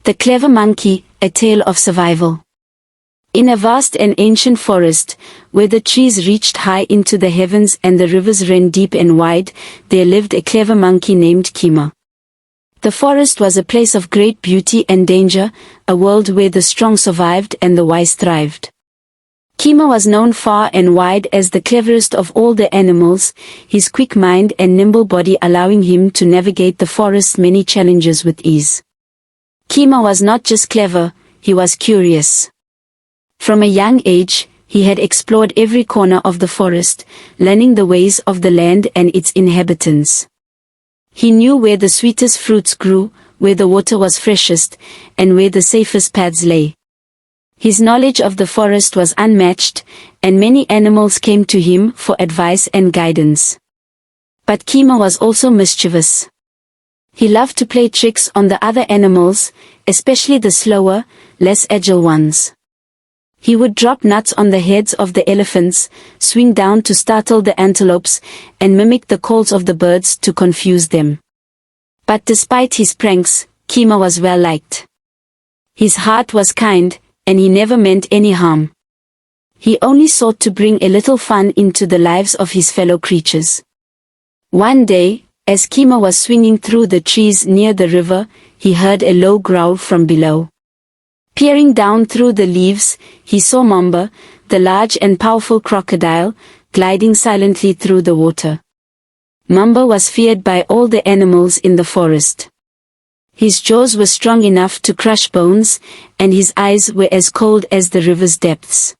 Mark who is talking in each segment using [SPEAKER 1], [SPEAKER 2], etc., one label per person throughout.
[SPEAKER 1] The Clever Monkey, a tale of survival. In a vast and ancient forest, where the trees reached high into the heavens and the rivers ran deep and wide, there lived a clever monkey named Kima. The forest was a place of great beauty and danger, a world where the strong survived and the wise thrived. Kima was known far and wide as the cleverest of all the animals, his quick mind and nimble body allowing him to navigate the forest's many challenges with ease. Kima was not just clever, he was curious. From a young age, he had explored every corner of the forest, learning the ways of the land and its inhabitants. He knew where the sweetest fruits grew, where the water was freshest, and where the safest paths lay. His knowledge of the forest was unmatched, and many animals came to him for advice and guidance. But Kima was also mischievous. He loved to play tricks on the other animals, especially the slower, less agile ones. He would drop nuts on the heads of the elephants, swing down to startle the antelopes, and mimic the calls of the birds to confuse them. But despite his pranks, Kima was well liked. His heart was kind, and he never meant any harm. He only sought to bring a little fun into the lives of his fellow creatures. One day, as Kima was swinging through the trees near the river, he heard a low growl from below. Peering down through the leaves, he saw Mamba, the large and powerful crocodile, gliding silently through the water. Mamba was feared by all the animals in the forest. His jaws were strong enough to crush bones, and his eyes were as cold as the river's depths.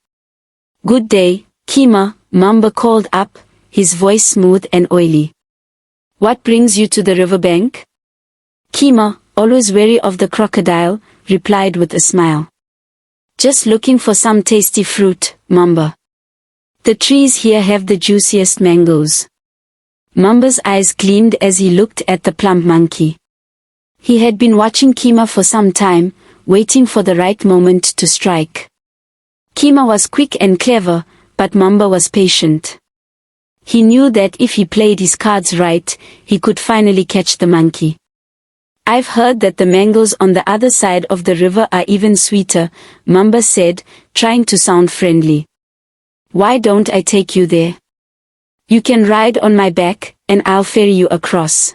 [SPEAKER 1] "Good day, Kima," Mamba called up, his voice smooth and oily. "What brings you to the riverbank?" Kima, always wary of the crocodile, replied with a smile. "Just looking for some tasty fruit, Mamba. The trees here have the juiciest mangoes." Mamba's eyes gleamed as he looked at the plump monkey. He had been watching Kima for some time, waiting for the right moment to strike. Kima was quick and clever, but Mamba was patient. He knew that if he played his cards right, he could finally catch the monkey. "I've heard that the mangoes on the other side of the river are even sweeter," Mamba said, trying to sound friendly. "Why don't I take you there? You can ride on my back, and I'll ferry you across."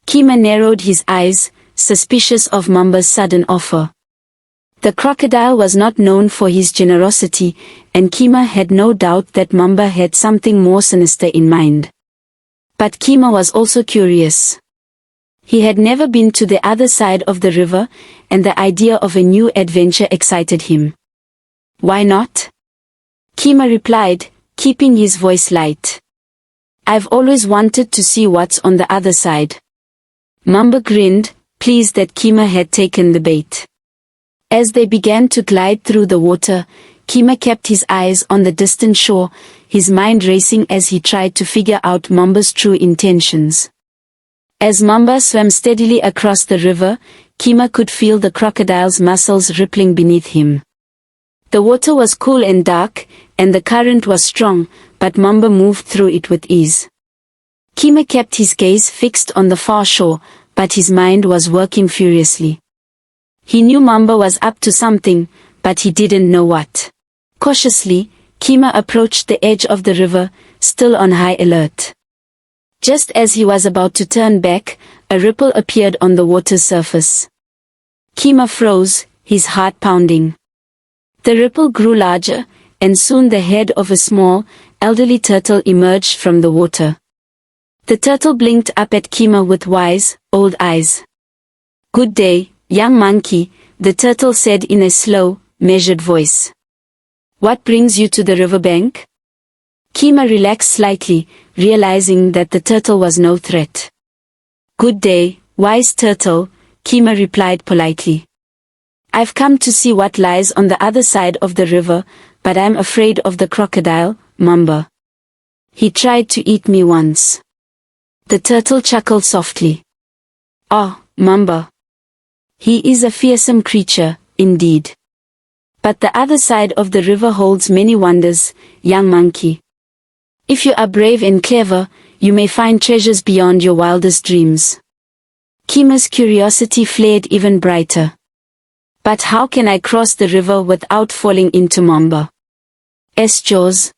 [SPEAKER 1] Kima narrowed his eyes, suspicious of Mamba's sudden offer. The crocodile was not known for his generosity, and Kima had no doubt that Mamba had something more sinister in mind. But Kima was also curious. He had never been to the other side of the river, and the idea of a new adventure excited him. "Why not?" Kima replied, keeping his voice light. "I've always wanted to see what's on the other side." Mamba grinned, pleased that Kima had taken the bait. As they began to glide through the water, Kima kept his eyes on the distant shore, his mind racing as he tried to figure out Mamba's true intentions. As Mamba swam steadily across the river, Kima could feel the crocodile's muscles rippling beneath him. The water was cool and dark, and the current was strong, but Mamba moved through it with ease. Kima kept his gaze fixed on the far shore, but his mind was working furiously. He knew Mamba was up to something, but he didn't know what. Cautiously, Kima approached the edge of the river, still on high alert. Just as he was about to turn back, a ripple appeared on the water's surface. Kima froze, his heart pounding. The ripple grew larger, and soon the head of a small, elderly turtle emerged from the water. The turtle blinked up at Kima with wise, old eyes. "Good day, young monkey," the turtle said in a slow, measured voice. "What brings you to the riverbank?" Kima relaxed slightly, realizing that the turtle was no threat. "Good day, wise turtle," Kima replied politely. "I've come to see what lies on the other side of the river, but I'm afraid of the crocodile, Mamba. He tried to eat me once." The turtle chuckled softly. "Oh, Mamba. He is a fearsome creature, indeed. But the other side of the river holds many wonders, young monkey. If you are brave and clever, you may find treasures beyond your wildest dreams." Kima's curiosity flared even brighter. But how can I cross the river without falling into Mamba's jaws?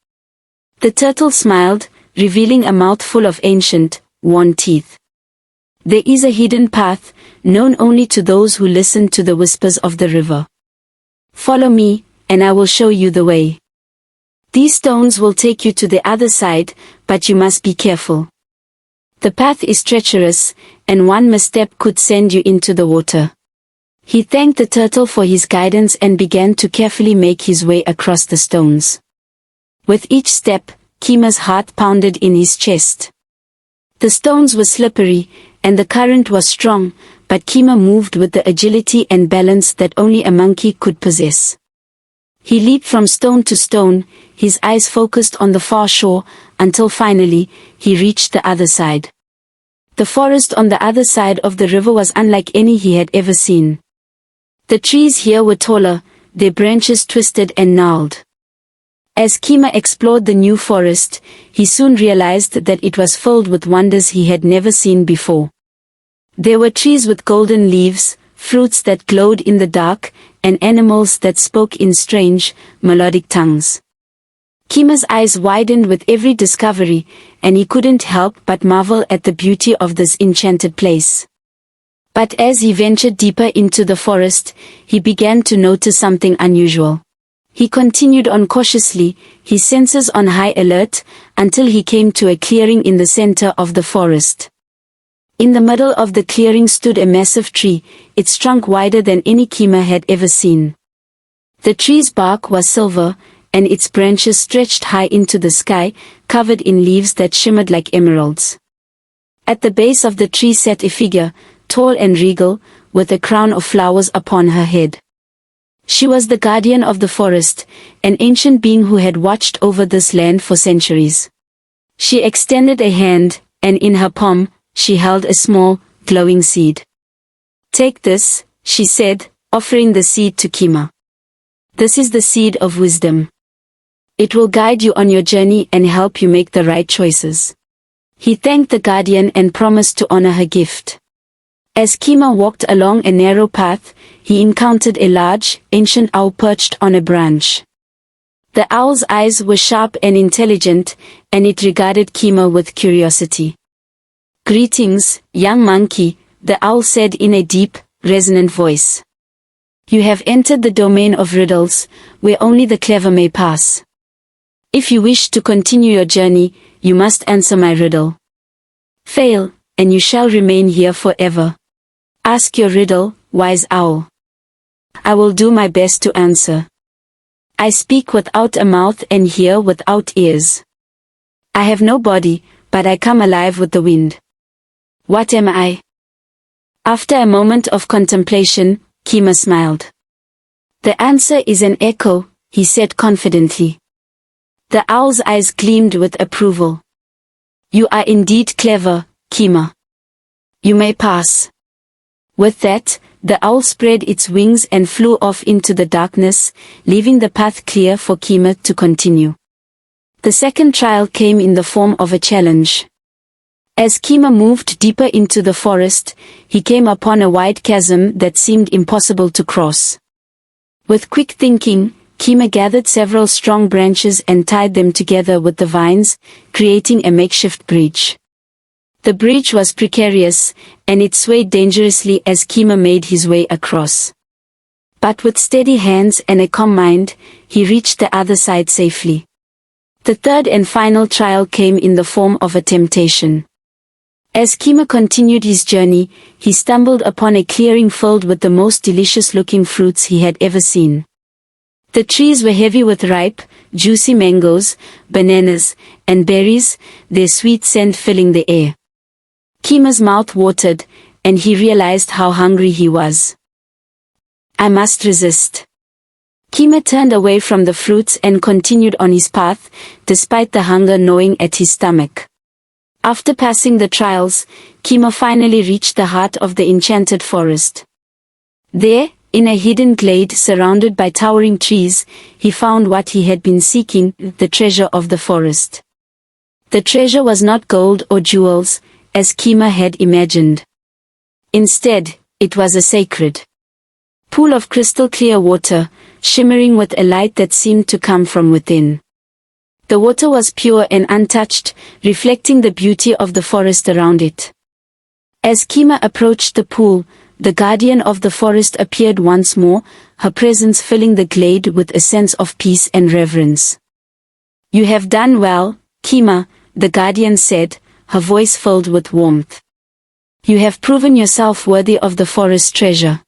[SPEAKER 1] The turtle smiled, revealing a mouthful of ancient, worn teeth. There is a hidden path, known only to those who listen to the whispers of the river. Follow me, and I will show you the way. These stones will take you to the other side, but you must be careful. The path is treacherous, and one misstep could send you into the water. He thanked the turtle for his guidance and began to carefully make his way across the stones. With each step, Kima's heart pounded in his chest. The stones were slippery, and the current was strong, but Kima moved with the agility and balance that only a monkey could possess. He leaped from stone to stone, his eyes focused on the far shore, until finally, he reached the other side. The forest on the other side of the river was unlike any he had ever seen. The trees here were taller, their branches twisted and gnarled. As Kima explored the new forest, he soon realized that it was filled with wonders he had never seen before. There were trees with golden leaves, fruits that glowed in the dark, and animals that spoke in strange, melodic tongues. Kima's eyes widened with every discovery, and he couldn't help but marvel at the beauty of this enchanted place. But as he ventured deeper into the forest, he began to notice something unusual. He continued on cautiously, his senses on high alert, until he came to a clearing in the center of the forest. In the middle of the clearing stood a massive tree, its trunk wider than any Kima had ever seen. The tree's bark was silver, and its branches stretched high into the sky, covered in leaves that shimmered like emeralds. At the base of the tree sat a figure, tall and regal, with a crown of flowers upon her head. She was the guardian of the forest, an ancient being who had watched over this land for centuries. She extended a hand, and in her palm, she held a small, glowing seed. "Take this," she said, offering the seed to Kima. "This is the seed of wisdom. It will guide you on your journey and help you make the right choices." He thanked the guardian and promised to honor her gift. As Kima walked along a narrow path, he encountered a large, ancient owl perched on a branch. The owl's eyes were sharp and intelligent, and it regarded Kima with curiosity. "Greetings, young monkey," the owl said in a deep, resonant voice. "You have entered the domain of riddles, where only the clever may pass. If you wish to continue your journey, you must answer my riddle. Fail, and you shall remain here forever. Ask your riddle, wise owl. I will do my best to answer. I speak without a mouth and hear without ears. I have no body, but I come alive with the wind. What am I?" After a moment of contemplation, Kima smiled. "The answer is an echo," he said confidently. The owl's eyes gleamed with approval. "You are indeed clever, Kima. You may pass." With that, the owl spread its wings and flew off into the darkness, leaving the path clear for Kima to continue. The second trial came in the form of a challenge. As Kima moved deeper into the forest, he came upon a wide chasm that seemed impossible to cross. With quick thinking, Kima gathered several strong branches and tied them together with the vines, creating a makeshift bridge. The bridge was precarious, and it swayed dangerously as Kima made his way across. But with steady hands and a calm mind, he reached the other side safely. The third and final trial came in the form of a temptation. As Kima continued his journey, he stumbled upon a clearing filled with the most delicious-looking fruits he had ever seen. The trees were heavy with ripe, juicy mangoes, bananas, and berries, their sweet scent filling the air. Kima's mouth watered, and he realized how hungry he was. "I must resist." Kima turned away from the fruits and continued on his path, despite the hunger gnawing at his stomach. After passing the trials, Kima finally reached the heart of the enchanted forest. There, in a hidden glade surrounded by towering trees, he found what he had been seeking, the treasure of the forest. The treasure was not gold or jewels, as Kima had imagined. Instead, it was a sacred pool of crystal clear water, shimmering with a light that seemed to come from within. The water was pure and untouched, reflecting the beauty of the forest around it. As Kima approached the pool, the guardian of the forest appeared once more, her presence filling the glade with a sense of peace and reverence. "You have done well, Kima," the guardian said, her voice filled with warmth. "You have proven yourself worthy of the forest treasure.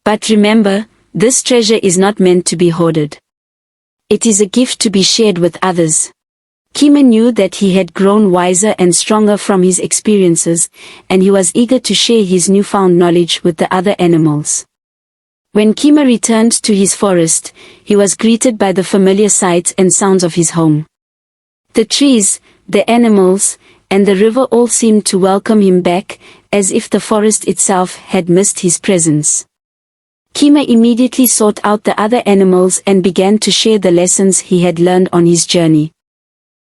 [SPEAKER 1] But remember, this treasure is not meant to be hoarded. It is a gift to be shared with others." Kima knew that he had grown wiser and stronger from his experiences, and he was eager to share his newfound knowledge with the other animals. When Kima returned to his forest, he was greeted by the familiar sights and sounds of his home. The trees, the animals, and the river all seemed to welcome him back, as if the forest itself had missed his presence. Kima immediately sought out the other animals and began to share the lessons he had learned on his journey.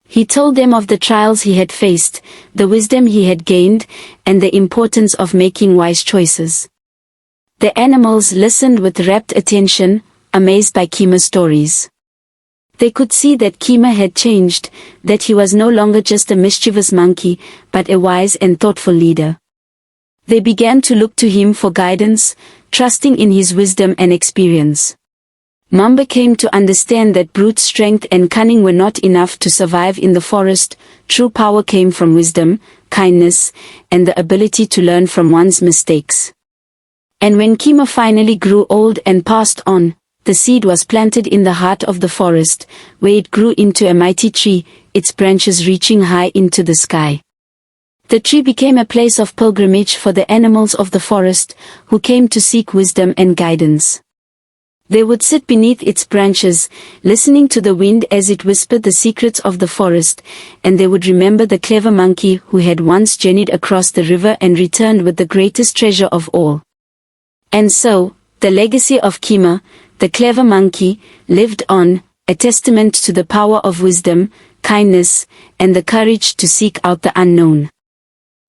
[SPEAKER 1] He told them of the trials he had faced, the wisdom he had gained, and the importance of making wise choices. The animals listened with rapt attention, amazed by Kima's stories. They could see that Kima had changed, that he was no longer just a mischievous monkey, but a wise and thoughtful leader. They began to look to him for guidance, trusting in his wisdom and experience. Mamba came to understand that brute strength and cunning were not enough to survive in the forest. True power came from wisdom, kindness, and the ability to learn from one's mistakes. And when Kima finally grew old and passed on, the seed was planted in the heart of the forest, where it grew into a mighty tree, its branches reaching high into the sky. The tree became a place of pilgrimage for the animals of the forest, who came to seek wisdom and guidance. They would sit beneath its branches, listening to the wind as it whispered the secrets of the forest, and they would remember the clever monkey who had once journeyed across the river and returned with the greatest treasure of all. And so, the legacy of Kima, the clever monkey, lived on, a testament to the power of wisdom, kindness, and the courage to seek out the unknown.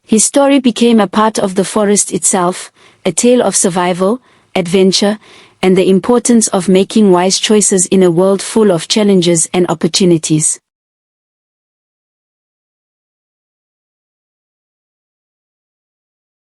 [SPEAKER 1] His story became a part of the forest itself, a tale of survival, adventure, and the importance of making wise choices in a world full of challenges and opportunities.